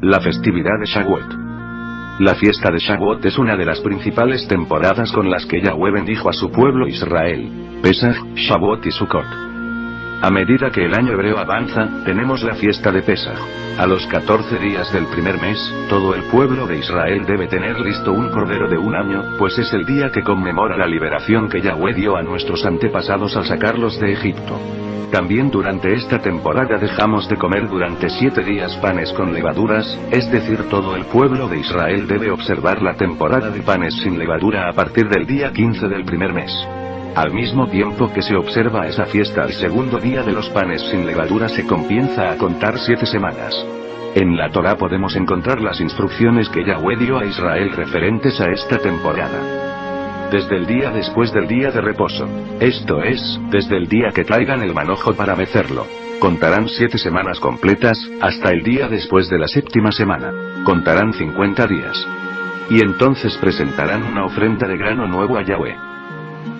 La festividad de Shavuot. La fiesta de Shavuot es una de las principales temporadas con las que Yahweh bendijo a su pueblo Israel. Pesach, Shavuot y Sukkot. A medida que el año hebreo avanza, tenemos la fiesta de Pesach. A los 14 días del primer mes, todo el pueblo de Israel debe tener listo un cordero de un año, pues es el día que conmemora la liberación que Yahweh dio a nuestros antepasados al sacarlos de Egipto. También durante esta temporada dejamos de comer durante 7 días panes con levaduras, es decir, todo el pueblo de Israel debe observar la temporada de panes sin levadura a partir del día 15 del primer mes. Al mismo tiempo que se observa esa fiesta, al segundo día de los panes sin levadura se comienza a contar 7 semanas. En la Torá podemos encontrar las instrucciones que Yahweh dio a Israel referentes a esta temporada. Desde el día después del día de reposo, esto es, desde el día que traigan el manojo para mecerlo, contarán 7 semanas completas, hasta el día después de la 7ª semana, contarán 50 días. Y entonces presentarán una ofrenda de grano nuevo a Yahweh.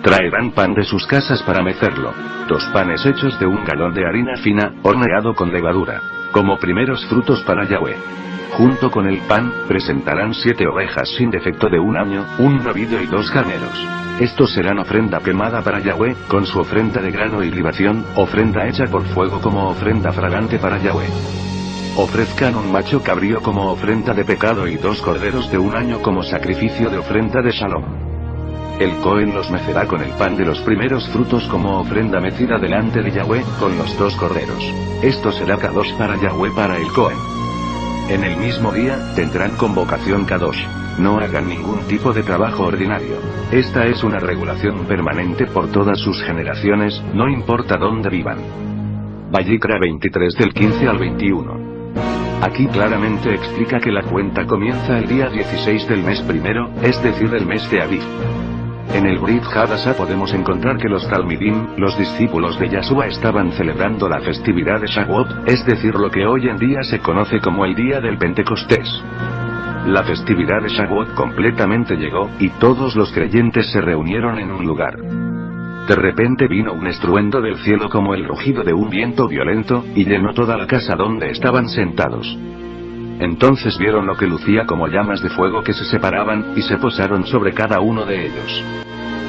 Traerán pan de sus casas para mecerlo, 2 panes hechos de 1 galón de harina fina, horneado con levadura, como primeros frutos para Yahweh. Junto con el pan, presentarán 7 ovejas sin defecto de 1 año, 1 novillo y 2 carneros. Estos serán ofrenda quemada para Yahweh, con su ofrenda de grano y libación, ofrenda hecha por fuego como ofrenda fragante para Yahweh. Ofrezcan un macho cabrío como ofrenda de pecado y 2 corderos de 1 año como sacrificio de ofrenda de shalom. El Cohen los mecerá con el pan de los primeros frutos como ofrenda mecida delante de Yahweh, con los 2 corderos. Esto será Kadosh para Yahweh para el Cohen. En el mismo día, tendrán convocación Kadosh. No hagan ningún tipo de trabajo ordinario. Esta es una regulación permanente por todas sus generaciones, no importa dónde vivan. Vayikra 23 del 15 al 21. Aquí claramente explica que la cuenta comienza el día 16 del mes primero, es decir, del mes de Aviv. En el Brit Hadashah podemos encontrar que los Talmidim, los discípulos de Yahshua, estaban celebrando la festividad de Shavuot, es decir, lo que hoy en día se conoce como el día del Pentecostés. La festividad de Shavuot completamente llegó, y todos los creyentes se reunieron en un lugar. De repente vino un estruendo del cielo como el rugido de un viento violento, y llenó toda la casa donde estaban sentados. Entonces vieron lo que lucía como llamas de fuego que se separaban, y se posaron sobre cada uno de ellos.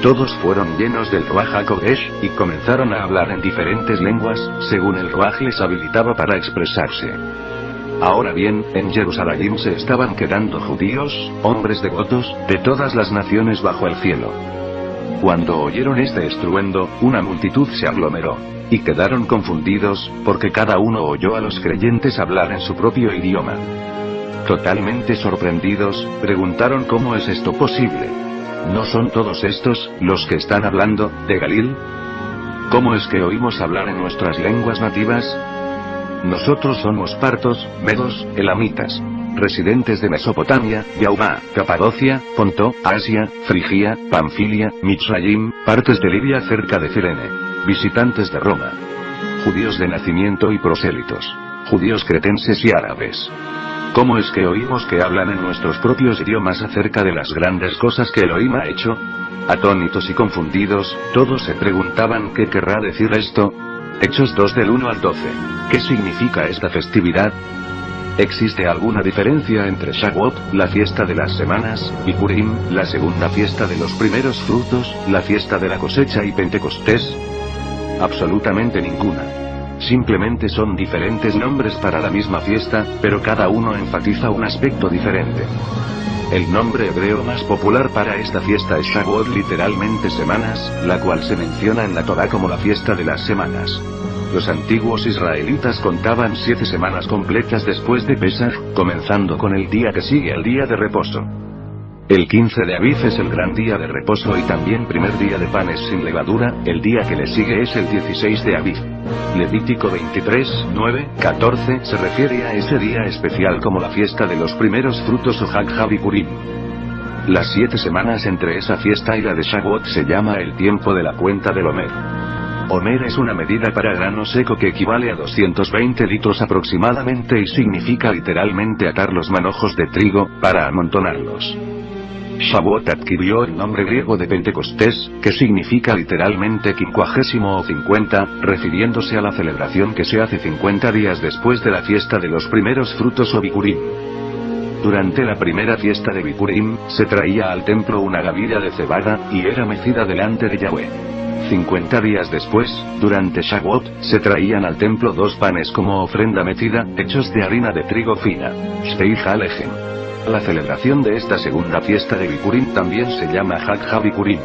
Todos fueron llenos del Ruach HaKodesh, y comenzaron a hablar en diferentes lenguas, según el Ruach les habilitaba para expresarse. Ahora bien, en Jerusalén se estaban quedando judíos, hombres devotos, de todas las naciones bajo el cielo. Cuando oyeron este estruendo, una multitud se aglomeró. Y quedaron confundidos, porque cada uno oyó a los creyentes hablar en su propio idioma. Totalmente sorprendidos, preguntaron cómo es esto posible. ¿No son todos estos, los que están hablando, de Galil? ¿Cómo es que oímos hablar en nuestras lenguas nativas? Nosotros somos partos, medos, elamitas, residentes de Mesopotamia, Yaumá, Capadocia, Ponto, Asia, Frigia, Panfilia, Mitzrayim, partes de Libia cerca de Cirene. Visitantes de Roma. Judíos de nacimiento y prosélitos. Judíos cretenses y árabes. ¿Cómo es que oímos que hablan en nuestros propios idiomas acerca de las grandes cosas que Elohim ha hecho? Atónitos y confundidos, todos se preguntaban qué querrá decir esto. Hechos 2 del 1 al 12. ¿Qué significa esta festividad? ¿Existe alguna diferencia entre Shavuot, la fiesta de las semanas, y Purim, la segunda fiesta de los primeros frutos, la fiesta de la cosecha, y Pentecostés? Absolutamente ninguna. Simplemente son diferentes nombres para la misma fiesta, pero cada uno enfatiza un aspecto diferente. El nombre hebreo más popular para esta fiesta es Shavuot, literalmente semanas, la cual se menciona en la Torá como la fiesta de las semanas. Los antiguos israelitas contaban 7 semanas completas después de Pesach, comenzando con el día que sigue al día de reposo. El 15 de Aviv es el gran día de reposo y también primer día de panes sin levadura, el día que le sigue es el 16 de Aviv. Levítico 23, 9, 14 se refiere a ese día especial como la fiesta de los primeros frutos o Hag Havipurim. Las 7 semanas entre esa fiesta y la de Shavuot se llama el tiempo de la cuenta del Omer. Omer es una medida para grano seco que equivale a 220 litros aproximadamente y significa literalmente atar los manojos de trigo, para amontonarlos. Shavuot adquirió el nombre griego de Pentecostés, que significa literalmente 50 o 50, refiriéndose a la celebración que se hace 50 días después de la fiesta de los primeros frutos o Bikurim. Durante la primera fiesta de Bikurim, se traía al templo una gavilla de cebada, y era mecida delante de Yahweh. 50 días después, durante Shavuot, se traían al templo 2 panes como ofrenda mecida, hechos de harina de trigo fina. Shtei Halechem. La celebración de esta segunda fiesta de Bikurim también se llama Hag HaBikurim.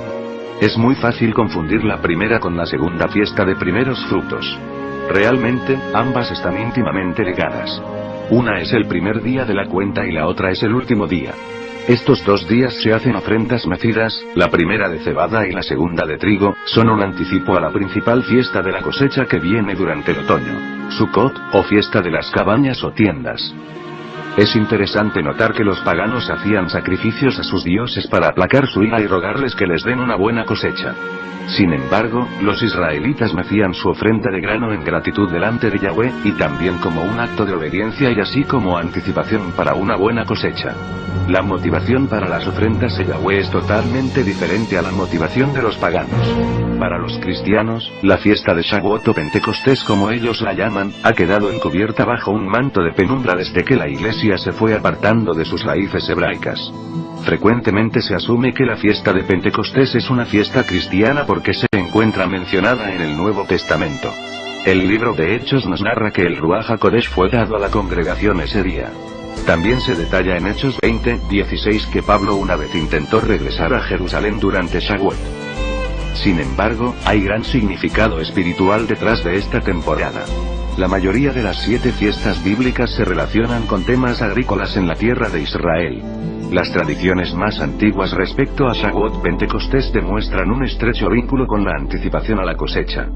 Es muy fácil confundir la primera con la segunda fiesta de primeros frutos. Realmente, ambas están íntimamente ligadas. Una es el primer día de la cuenta y la otra es el último día. Estos 2 días se hacen ofrendas mecidas, la primera de cebada y la segunda de trigo, son un anticipo a la principal fiesta de la cosecha que viene durante el otoño, Sukkot, o fiesta de las cabañas o tiendas. Es interesante notar que los paganos hacían sacrificios a sus dioses para aplacar su ira y rogarles que les den una buena cosecha. Sin embargo, los israelitas mecían su ofrenda de grano en gratitud delante de Yahweh, y también como un acto de obediencia y así como anticipación para una buena cosecha. La motivación para las ofrendas a Yahweh es totalmente diferente a la motivación de los paganos. Para los cristianos, la fiesta de Shavuot o Pentecostés como ellos la llaman, ha quedado encubierta bajo un manto de penumbra desde que la iglesia se fue apartando de sus raíces hebraicas. Frecuentemente se asume que la fiesta de Pentecostés es una fiesta cristiana porque se encuentra mencionada en el Nuevo Testamento. El libro de Hechos nos narra que el Ruach HaKodesh fue dado a la congregación ese día. También se detalla en Hechos 20:16 que Pablo una vez intentó regresar a Jerusalén durante Shavuot. Sin embargo, hay gran significado espiritual detrás de esta temporada. La mayoría de las 7 fiestas bíblicas se relacionan con temas agrícolas en la tierra de Israel. Las tradiciones más antiguas respecto a Shavuot Pentecostés demuestran un estrecho vínculo con la anticipación a la cosecha.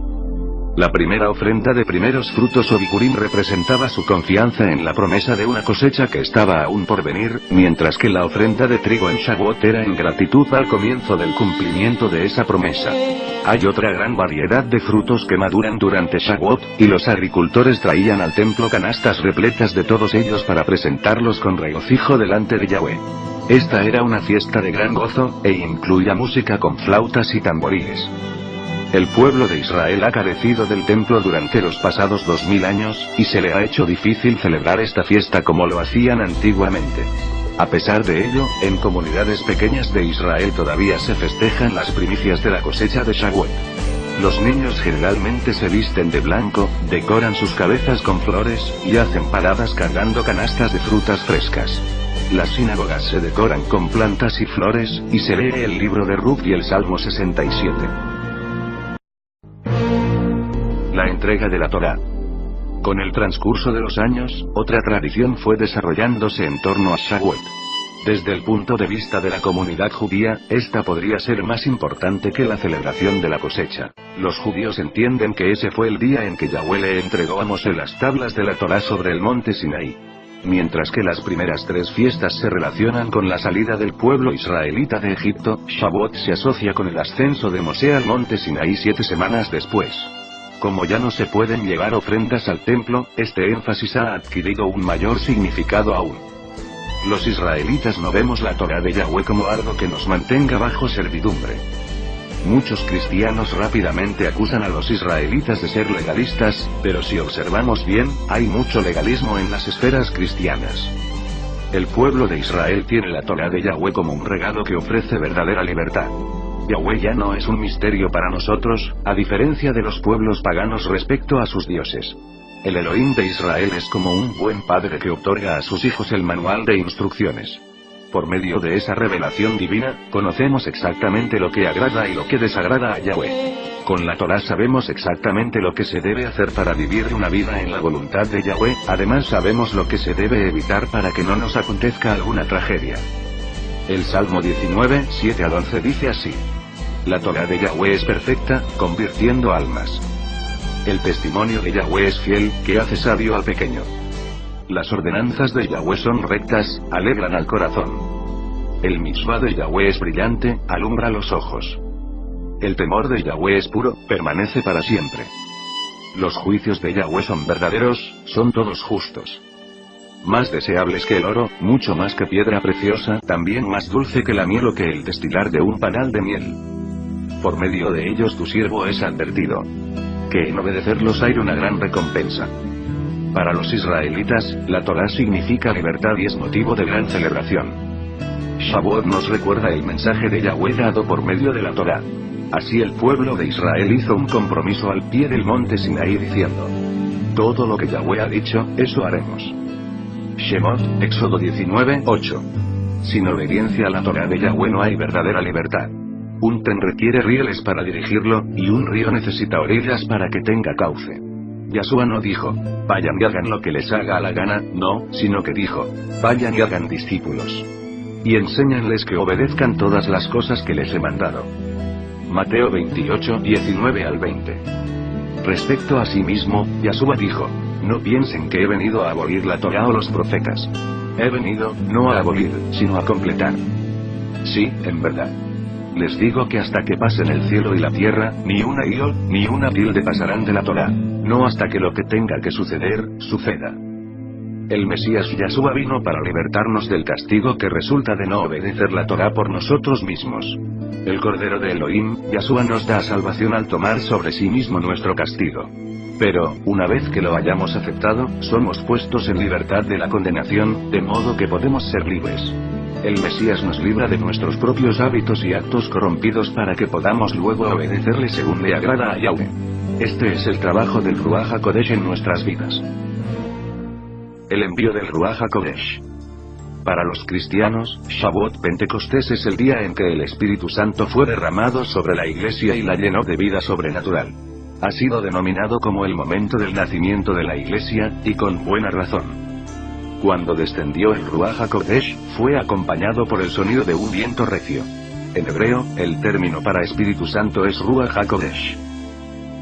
La primera ofrenda de primeros frutos o Bikurim representaba su confianza en la promesa de una cosecha que estaba aún por venir, mientras que la ofrenda de trigo en Shavuot era en gratitud al comienzo del cumplimiento de esa promesa. Hay otra gran variedad de frutos que maduran durante Shavuot, y los agricultores traían al templo canastas repletas de todos ellos para presentarlos con regocijo delante de Yahweh. Esta era una fiesta de gran gozo, e incluía música con flautas y tamboriles. El pueblo de Israel ha carecido del templo durante los pasados 2000 años, y se le ha hecho difícil celebrar esta fiesta como lo hacían antiguamente. A pesar de ello, en comunidades pequeñas de Israel todavía se festejan las primicias de la cosecha de Shavuot. Los niños generalmente se visten de blanco, decoran sus cabezas con flores, y hacen paradas cargando canastas de frutas frescas. Las sinagogas se decoran con plantas y flores, y se lee el libro de Ruth y el Salmo 67. La entrega de la Torá. Con el transcurso de los años, otra tradición fue desarrollándose en torno a Shavuot. Desde el punto de vista de la comunidad judía, esta podría ser más importante que la celebración de la cosecha. Los judíos entienden que ese fue el día en que Yahweh le entregó a Moshe las tablas de la Torá sobre el monte Sinaí. Mientras que las primeras 3 fiestas se relacionan con la salida del pueblo israelita de Egipto, Shavuot se asocia con el ascenso de Moshe al monte Sinaí 7 semanas después. Como ya no se pueden llevar ofrendas al templo, este énfasis ha adquirido un mayor significado aún. Los israelitas no vemos la Torá de Yahweh como algo que nos mantenga bajo servidumbre. Muchos cristianos rápidamente acusan a los israelitas de ser legalistas, pero si observamos bien, hay mucho legalismo en las esferas cristianas. El pueblo de Israel tiene la Torá de Yahweh como un regalo que ofrece verdadera libertad. Yahweh ya no es un misterio para nosotros, a diferencia de los pueblos paganos respecto a sus dioses. El Elohim de Israel es como un buen padre que otorga a sus hijos el manual de instrucciones. Por medio de esa revelación divina, conocemos exactamente lo que agrada y lo que desagrada a Yahweh. Con la Torá sabemos exactamente lo que se debe hacer para vivir una vida en la voluntad de Yahweh, además sabemos lo que se debe evitar para que no nos acontezca alguna tragedia. El Salmo 19, 7-11 dice así: La Torá de Yahweh es perfecta, convirtiendo almas. El testimonio de Yahweh es fiel, que hace sabio al pequeño. Las ordenanzas de Yahweh son rectas, alegran al corazón. El mitzvah de Yahweh es brillante, alumbra los ojos. El temor de Yahweh es puro, permanece para siempre. Los juicios de Yahweh son verdaderos, son todos justos. Más deseables que el oro, mucho más que piedra preciosa, también más dulce que la miel o que el destilar de un panal de miel. Por medio de ellos tu siervo es advertido. Que en obedecerlos hay una gran recompensa. Para los israelitas, la Torá significa libertad y es motivo de gran celebración. Shavuot nos recuerda el mensaje de Yahweh dado por medio de la Torá. Así el pueblo de Israel hizo un compromiso al pie del monte Sinaí diciendo: todo lo que Yahweh ha dicho, eso haremos. Shemot, Éxodo 19:8. Sin obediencia a la Torá de Yahweh no hay verdadera libertad. Un tren requiere rieles para dirigirlo, y un río necesita orillas para que tenga cauce. Yahshua no dijo: vayan y hagan lo que les haga la gana, no, sino que dijo: vayan y hagan discípulos. Y enséñanles que obedezcan todas las cosas que les he mandado. Mateo 28:19-20. Respecto a sí mismo, Yahshua dijo: no piensen que he venido a abolir la Torá o los profetas. He venido, no a abolir, sino a completar. Sí, en verdad. Les digo que hasta que pasen el cielo y la tierra, ni una iot, ni una tilde pasarán de la Torá. No hasta que lo que tenga que suceder, suceda. El Mesías Yahshua vino para libertarnos del castigo que resulta de no obedecer la Torá por nosotros mismos. El Cordero de Elohim, Yahshua nos da salvación al tomar sobre sí mismo nuestro castigo. Pero, una vez que lo hayamos aceptado, somos puestos en libertad de la condenación, de modo que podemos ser libres. El Mesías nos libra de nuestros propios hábitos y actos corrompidos para que podamos luego obedecerle según le agrada a Yahweh. Este es el trabajo del Ruach HaKodesh en nuestras vidas. El envío del Ruach HaKodesh. Para los cristianos, Shavuot Pentecostés es el día en que el Espíritu Santo fue derramado sobre la Iglesia y la llenó de vida sobrenatural. Ha sido denominado como el momento del nacimiento de la Iglesia, y con buena razón. Cuando descendió el Ruach HaKodesh, fue acompañado por el sonido de un viento recio. En hebreo, el término para Espíritu Santo es Ruach HaKodesh.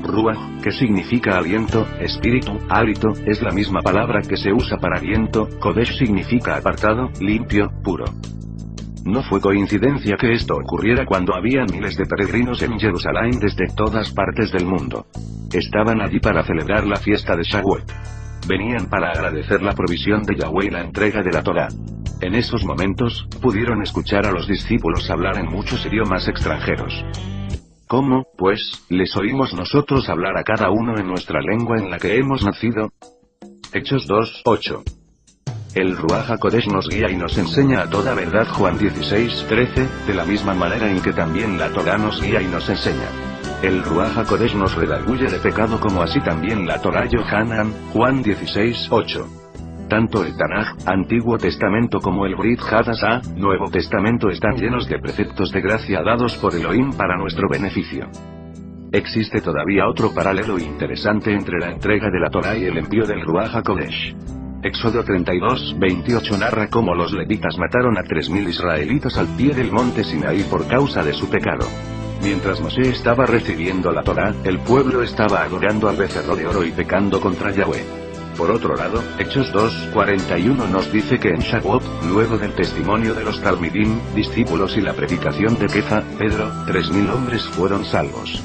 Ruach, que significa aliento, espíritu, hálito, es la misma palabra que se usa para viento. Kodesh significa apartado, limpio, puro. No fue coincidencia que esto ocurriera cuando había miles de peregrinos en Jerusalén desde todas partes del mundo. Estaban allí para celebrar la fiesta de Shavuot. Venían para agradecer la provisión de Yahweh y la entrega de la Torá. En esos momentos, pudieron escuchar a los discípulos hablar en muchos idiomas extranjeros. ¿Cómo, pues, les oímos nosotros hablar a cada uno en nuestra lengua en la que hemos nacido? Hechos 2:8. El Ruach HaKodesh nos guía y nos enseña a toda verdad. Juan 16:13, de la misma manera en que también la Torá nos guía y nos enseña. El Ruach HaKodesh nos redarguye de pecado como así también la Torá. Yohanan, Juan 16:8. Tanto el Tanaj, Antiguo Testamento como el Brit Hadashah, Nuevo Testamento están llenos de preceptos de gracia dados por Elohim para nuestro beneficio. Existe todavía otro paralelo interesante entre la entrega de la Torá y el envío del Ruach HaKodesh. Éxodo 32:28 narra cómo los levitas mataron a 3000 israelitas al pie del monte Sinaí por causa de su pecado. Mientras Moshe estaba recibiendo la Torá, el pueblo estaba adorando al becerro de oro y pecando contra Yahweh. Por otro lado, Hechos 2:41 nos dice que en Shavuot, luego del testimonio de los Talmidim, discípulos y la predicación de Kefa, Pedro, 3000 hombres fueron salvos.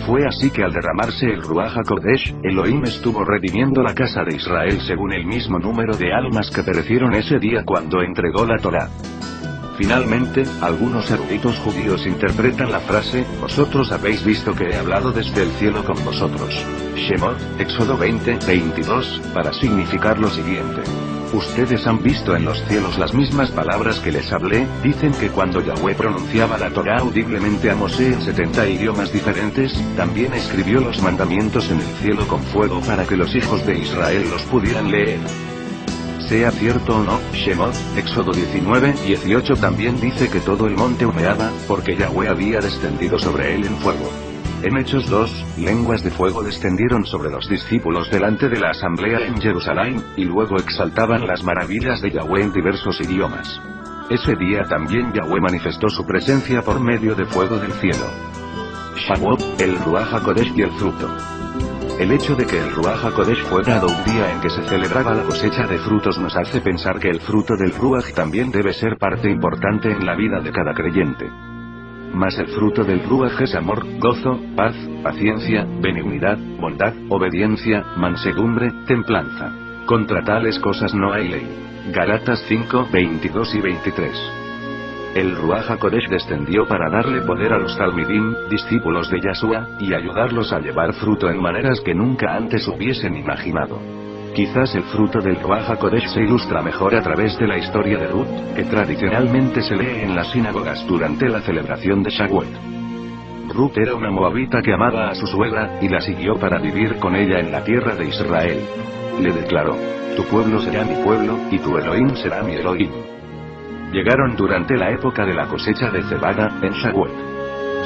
Fue así que al derramarse el Ruach HaKodesh, Elohim estuvo redimiendo la casa de Israel según el mismo número de almas que perecieron ese día cuando entregó la Torá. Finalmente, algunos eruditos judíos interpretan la frase, vosotros habéis visto que he hablado desde el cielo con vosotros. Shemot, Éxodo 20:22, para significar lo siguiente. Ustedes han visto en los cielos las mismas palabras que les hablé. Dicen que cuando Yahweh pronunciaba la Torá audiblemente a Mosé en 70 idiomas diferentes, también escribió los mandamientos en el cielo con fuego para que los hijos de Israel los pudieran leer. Sea cierto o no, Shemot, Éxodo 19:18 también dice que todo el monte humeaba, porque Yahweh había descendido sobre él en fuego. En Hechos 2, lenguas de fuego descendieron sobre los discípulos delante de la asamblea en Jerusalén, y luego exaltaban las maravillas de Yahweh en diversos idiomas. Ese día también Yahweh manifestó su presencia por medio de fuego del cielo. Shavuot, el Ruach HaKodesh y el fruto. El hecho de que el Ruach HaKodesh fue dado un día en que se celebraba la cosecha de frutos nos hace pensar que el fruto del Ruach también debe ser parte importante en la vida de cada creyente. Mas el fruto del Ruach es amor, gozo, paz, paciencia, benignidad, bondad, obediencia, mansedumbre, templanza. Contra tales cosas no hay ley. Gálatas 5, 22 y 23. El Ruaj HaKodesh descendió para darle poder a los Talmidim, discípulos de Yahshua, y ayudarlos a llevar fruto en maneras que nunca antes hubiesen imaginado. Quizás el fruto del Ruaj HaKodesh se ilustra mejor a través de la historia de Ruth, que tradicionalmente se lee en las sinagogas durante la celebración de Shavuot. Ruth era una moabita que amaba a su suegra, y la siguió para vivir con ella en la tierra de Israel. Le declaró: tu pueblo será mi pueblo, y tu Elohim será mi Elohim. Llegaron durante la época de la cosecha de cebada, en Shavuot.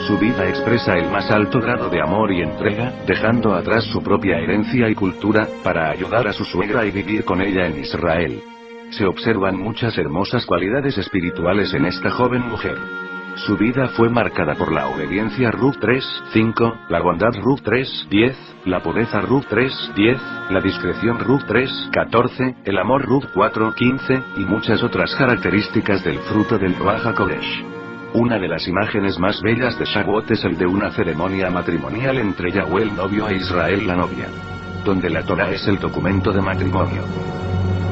Su vida expresa el más alto grado de amor y entrega, dejando atrás su propia herencia y cultura, para ayudar a su suegra y vivir con ella en Israel. Se observan muchas hermosas cualidades espirituales en esta joven mujer. Su vida fue marcada por la obediencia Ruth 3:5, la bondad Ruth 3:10, la pureza Ruth 3:10, la discreción Ruth 3:14, el amor Ruth 4:15, y muchas otras características del fruto del Ruaj HaKodesh. Una de las imágenes más bellas de Shavuot es el de una ceremonia matrimonial entre Yahweh el novio e Israel la novia, donde la Torá es el documento de matrimonio.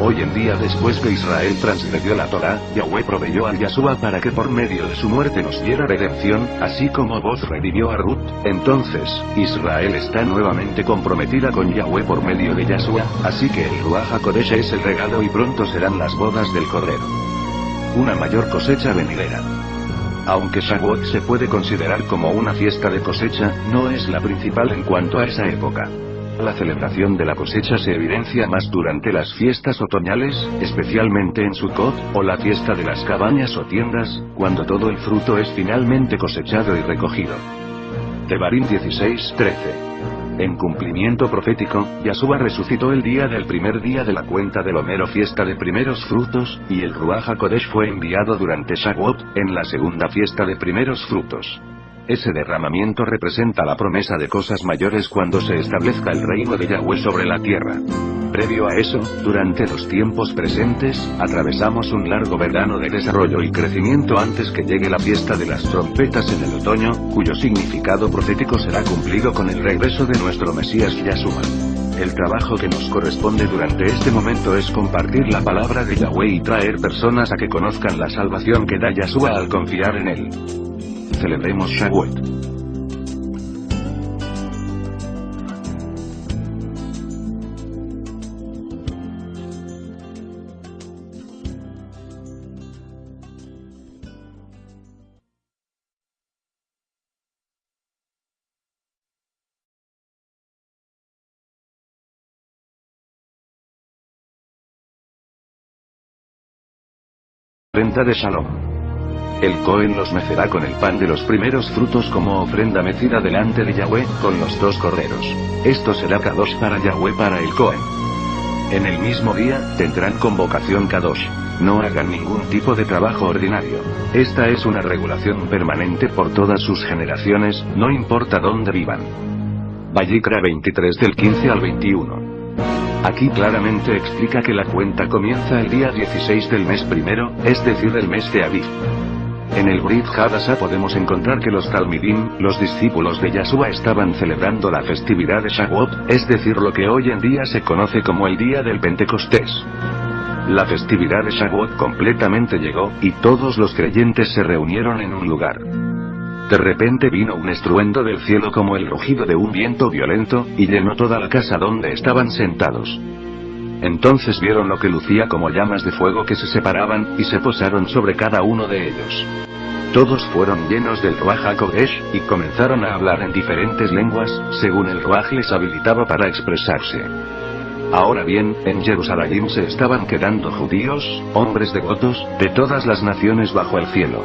Hoy en día, después que Israel transgredió la Torá, Yahweh proveyó a Yahshua para que por medio de su muerte nos diera redención, así como Boz revivió a Ruth. Entonces, Israel está nuevamente comprometida con Yahweh por medio de Yahshua, así que el Ruaj HaKodesh es el regalo y pronto serán las bodas del Cordero. Una mayor cosecha venidera. Aunque Shavuot se puede considerar como una fiesta de cosecha, no es la principal en cuanto a esa época. La celebración de la cosecha se evidencia más durante las fiestas otoñales, especialmente en Sukkot, o la fiesta de las cabañas o tiendas, cuando todo el fruto es finalmente cosechado y recogido. Devarim 16:13. En cumplimiento profético, Yahshua resucitó el día del primer día de la cuenta del Homero fiesta de primeros frutos, y el Ruaj HaKodesh fue enviado durante Shavuot, en la segunda fiesta de primeros frutos. Ese derramamiento representa la promesa de cosas mayores cuando se establezca el reino de Yahweh sobre la tierra. Previo a eso, durante los tiempos presentes, atravesamos un largo verano de desarrollo y crecimiento antes que llegue la fiesta de las trompetas en el otoño, cuyo significado profético será cumplido con el regreso de nuestro Mesías Yahshua. El trabajo que nos corresponde durante este momento es compartir la palabra de Yahweh y traer personas a que conozcan la salvación que da Yahshua al confiar en él. Celebremos Shavuot. Ofrenda de Shalom. El Cohen los mecerá con el pan de los primeros frutos como ofrenda mecida delante de Yahweh, con los 2 corderos. Esto será Kadosh para Yahweh para el Cohen. En el mismo día, tendrán convocación Kadosh. No hagan ningún tipo de trabajo ordinario. Esta es una regulación permanente por todas sus generaciones, no importa dónde vivan. Vayikra 23 del 15 al 21. Aquí claramente explica que la cuenta comienza el día 16 del mes primero, es decir del mes de Aviv. En el Brit Hadashah podemos encontrar que los Talmidim, los discípulos de Yahshua, estaban celebrando la festividad de Shavuot, es decir lo que hoy en día se conoce como el día del Pentecostés. La festividad de Shavuot completamente llegó, y todos los creyentes se reunieron en un lugar. De repente vino un estruendo del cielo como el rugido de un viento violento, y llenó toda la casa donde estaban sentados. Entonces vieron lo que lucía como llamas de fuego que se separaban, y se posaron sobre cada uno de ellos. Todos fueron llenos del Ruaj HaKodesh, y comenzaron a hablar en diferentes lenguas, según el Ruaj les habilitaba para expresarse. Ahora bien, en Jerusalén se estaban quedando judíos, hombres devotos, de todas las naciones bajo el cielo.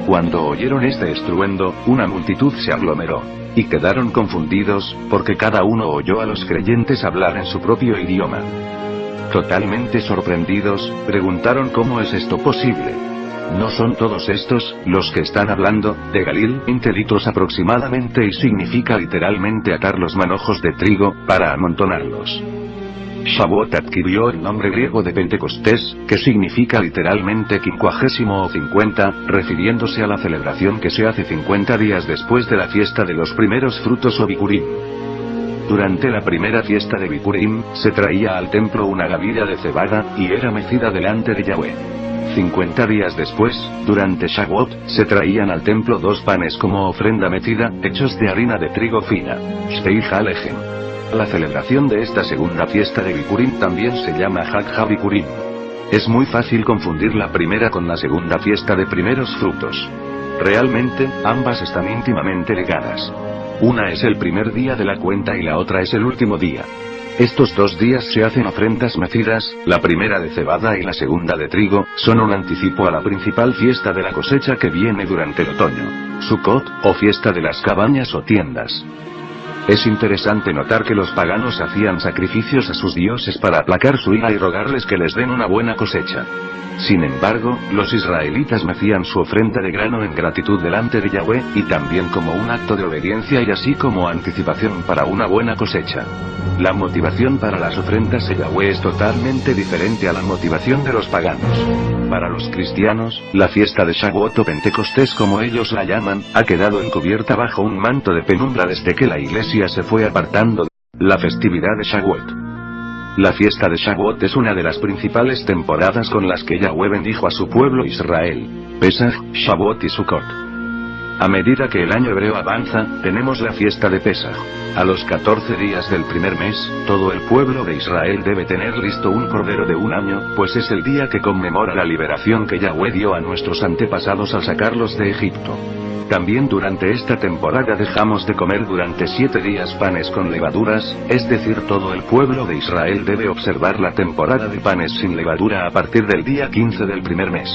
Cuando oyeron este estruendo, una multitud se aglomeró. Y quedaron confundidos, porque cada uno oyó a los creyentes hablar en su propio idioma. Totalmente sorprendidos, preguntaron cómo es esto posible. ¿No son todos estos, los que están hablando, de Galil? 20 litros aproximadamente, y significa literalmente atar los manojos de trigo, para amontonarlos. Shavuot adquirió el nombre griego de Pentecostés, que significa literalmente 50 o 50, refiriéndose a la celebración que se hace 50 días después de la fiesta de los primeros frutos o Bikurim. Durante la primera fiesta de Bikurim, se traía al templo una gavilla de cebada, y era mecida delante de Yahweh. 50 días después, durante Shavuot, se traían al templo 2 panes como ofrenda metida, hechos de harina de trigo fina. Shtei Halechem. La celebración de esta segunda fiesta de Bikurim también se llama Hag HaBikurim. Es muy fácil confundir la primera con la segunda fiesta de primeros frutos. Realmente, ambas están íntimamente ligadas. Una es el primer día de la cuenta y la otra es el último día. Estos 2 días se hacen ofrendas mecidas, la primera de cebada y la segunda de trigo, son un anticipo a la principal fiesta de la cosecha que viene durante el otoño. Sukkot, o fiesta de las cabañas o tiendas. Es interesante notar que los paganos hacían sacrificios a sus dioses para aplacar su ira y rogarles que les den una buena cosecha. Sin embargo, los israelitas mecían su ofrenda de grano en gratitud delante de Yahweh, y también como un acto de obediencia y así como anticipación para una buena cosecha. La motivación para las ofrendas a Yahweh es totalmente diferente a la motivación de los paganos. Para los cristianos, la fiesta de Shavuot o Pentecostés como ellos la llaman, ha quedado encubierta bajo un manto de penumbra desde que la iglesia se fue apartando de la festividad de Shavuot. La fiesta de Shavuot es una de las principales temporadas con las que Yahweh bendijo a su pueblo Israel. Pesach, Shavuot y Sukkot. A medida que el año hebreo avanza, tenemos la fiesta de Pesach. A los 14 días del primer mes, todo el pueblo de Israel debe tener listo un cordero de un año, pues es el día que conmemora la liberación que Yahweh dio a nuestros antepasados al sacarlos de Egipto. También durante esta temporada dejamos de comer durante 7 días panes con levaduras, es decir, todo el pueblo de Israel debe observar la temporada de panes sin levadura a partir del día 15 del primer mes.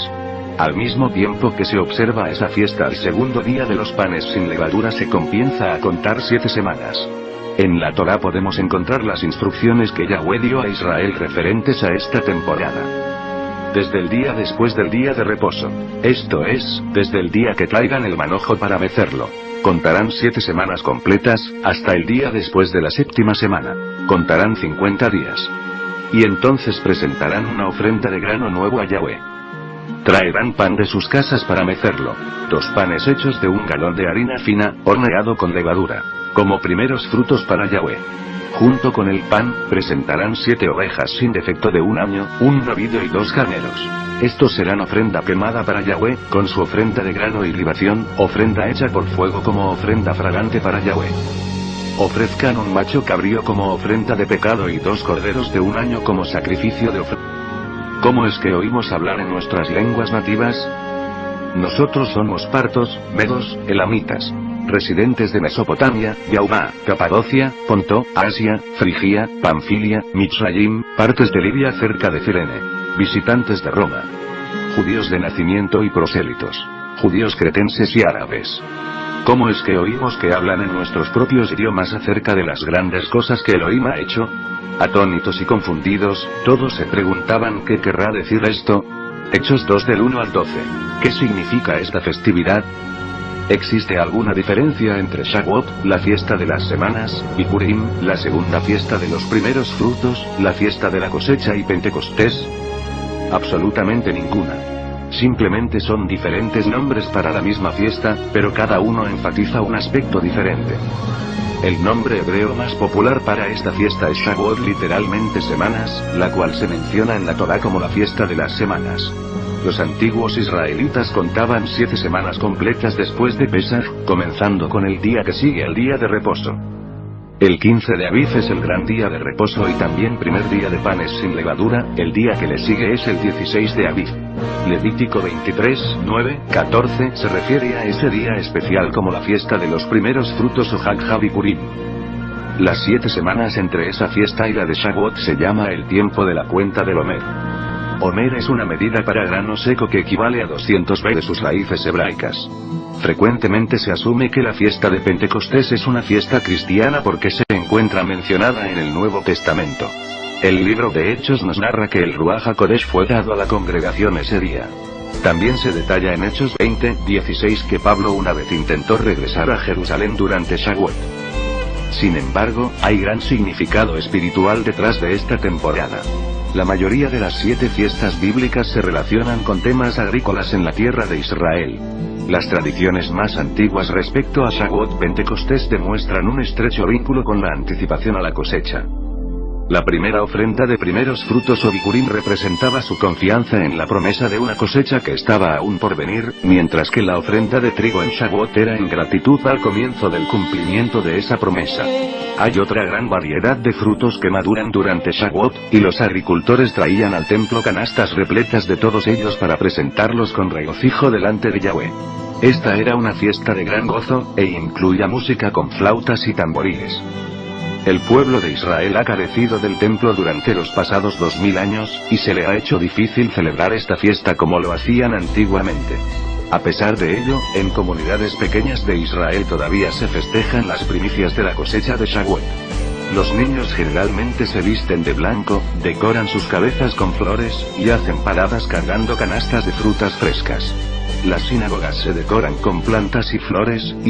Al mismo tiempo que se observa esa fiesta, el segundo día de los panes sin levadura se comienza a contar 7 semanas. En la Torá podemos encontrar las instrucciones que Yahweh dio a Israel referentes a esta temporada. Desde el día después del día de reposo. Esto es, desde el día que traigan el manojo para mecerlo. Contarán 7 semanas completas, hasta el día después de la 7ª semana. Contarán 50 días. Y entonces presentarán una ofrenda de grano nuevo a Yahweh. Traerán pan de sus casas para mecerlo. 2 panes hechos de 1 galón de harina fina, horneado con levadura. Como primeros frutos para Yahweh. Junto con el pan, presentarán 7 ovejas sin defecto de 1 año, 1 novillo y 2 carneros. Estos serán ofrenda quemada para Yahweh, con su ofrenda de grano y libación, ofrenda hecha por fuego como ofrenda fragante para Yahweh. Ofrezcan un macho cabrío como ofrenda de pecado y 2 corderos de 1 año como sacrificio de ofrenda. ¿Cómo es que oímos hablar en nuestras lenguas nativas? Nosotros somos partos, medos, elamitas. Residentes de Mesopotamia, Yaumá, Capadocia, Ponto, Asia, Frigia, Panfilia, Mitzrayim, partes de Libia cerca de Cirene. Visitantes de Roma. Judíos de nacimiento y prosélitos. Judíos cretenses y árabes. ¿Cómo es que oímos que hablan en nuestros propios idiomas acerca de las grandes cosas que Elohim ha hecho? Atónitos y confundidos, todos se preguntaban qué querrá decir esto. Hechos 2 del 1 al 12. ¿Qué significa esta festividad? ¿Existe alguna diferencia entre Shavuot, la fiesta de las semanas, Bikurim, la segunda fiesta de los primeros frutos, la fiesta de la cosecha y Pentecostés? Absolutamente ninguna. Simplemente son diferentes nombres para la misma fiesta, pero cada uno enfatiza un aspecto diferente. El nombre hebreo más popular para esta fiesta es Shavuot, literalmente semanas, la cual se menciona en la Torá como la fiesta de las semanas. Los antiguos israelitas contaban 7 semanas completas después de Pesach, comenzando con el día que sigue al día de reposo. El 15 de Aviv es el gran día de reposo y también primer día de panes sin levadura, el día que le sigue es el 16 de Aviv. Levítico 23, 9, 14 se refiere a ese día especial como la fiesta de los primeros frutos o Hag HaBikurim. Las 7 semanas entre esa fiesta y la de Shavuot se llama el tiempo de la cuenta del Omer. Omer es una medida para grano seco que equivale a 200 de sus raíces hebraicas. Frecuentemente se asume que la fiesta de Pentecostés es una fiesta cristiana porque se encuentra mencionada en el Nuevo Testamento. El libro de Hechos nos narra que el Ruach HaKodesh fue dado a la congregación ese día. También se detalla en Hechos 20, 16 que Pablo una vez intentó regresar a Jerusalén durante Shavuot. Sin embargo, hay gran significado espiritual detrás de esta temporada. La mayoría de las 7 fiestas bíblicas se relacionan con temas agrícolas en la tierra de Israel. Las tradiciones más antiguas respecto a Shavuot Pentecostés demuestran un estrecho vínculo con la anticipación a la cosecha. La primera ofrenda de primeros frutos o bikurim representaba su confianza en la promesa de una cosecha que estaba aún por venir, mientras que la ofrenda de trigo en Shavuot era en gratitud al comienzo del cumplimiento de esa promesa. Hay otra gran variedad de frutos que maduran durante Shavuot, y los agricultores traían al templo canastas repletas de todos ellos para presentarlos con regocijo delante de Yahweh. Esta era una fiesta de gran gozo, e incluía música con flautas y tamboriles. El pueblo de Israel ha carecido del templo durante los pasados 2000 años, y se le ha hecho difícil celebrar esta fiesta como lo hacían antiguamente. A pesar de ello, en comunidades pequeñas de Israel todavía se festejan las primicias de la cosecha de Shavuot. Los niños generalmente se visten de blanco, decoran sus cabezas con flores, y hacen paradas cargando canastas de frutas frescas. Las sinagogas se decoran con plantas y flores, y